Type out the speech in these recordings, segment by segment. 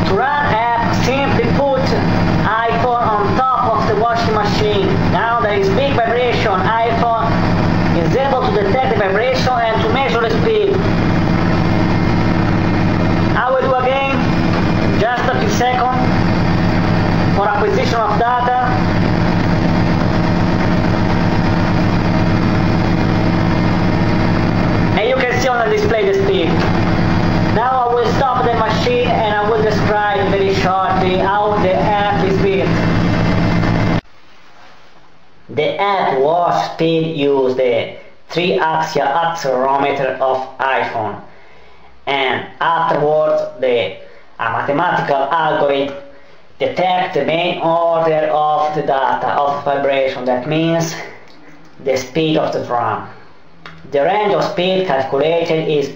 To run app, simply put iPhone on top of the washing machine. Now there is big vibration. iPhone is able to detect the vibration and to measure the speed. I will do again, just a few seconds for acquisition of data. And you can see on the display the speed. Now I will stop the machine and I will describe very shortly how the app is built. The app WashSpeed uses the triaxal accelerometer of iPhone, and afterwards a mathematical algorithm detects the main order of the data of vibration, that means the speed of the drum. The range of speed calculated is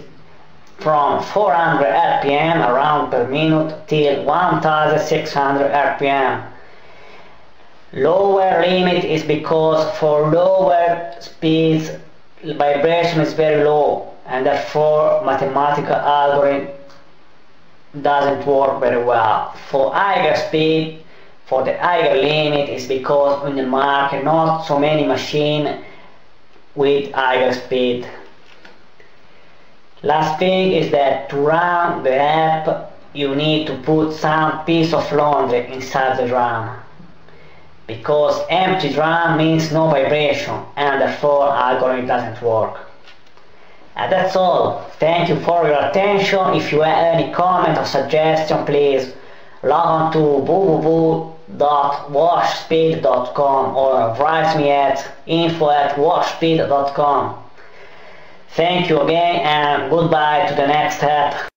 from 400 rpm around per minute till 1600 rpm. Lower limit is because for lower speeds vibration is very low, and therefore mathematical algorithm doesn't work very well. For higher speed, for the higher limit is because in the market not so many machines with higher speed. Last thing is that to run the app you need to put some piece of laundry inside the drum, because empty drum means no vibration and therefore algorithm doesn't work. And that's all. Thank you for your attention. If you have any comment or suggestion, please log on to www.washspeed.com or write me at info@washspeed.com. Thank you again and goodbye to the next app.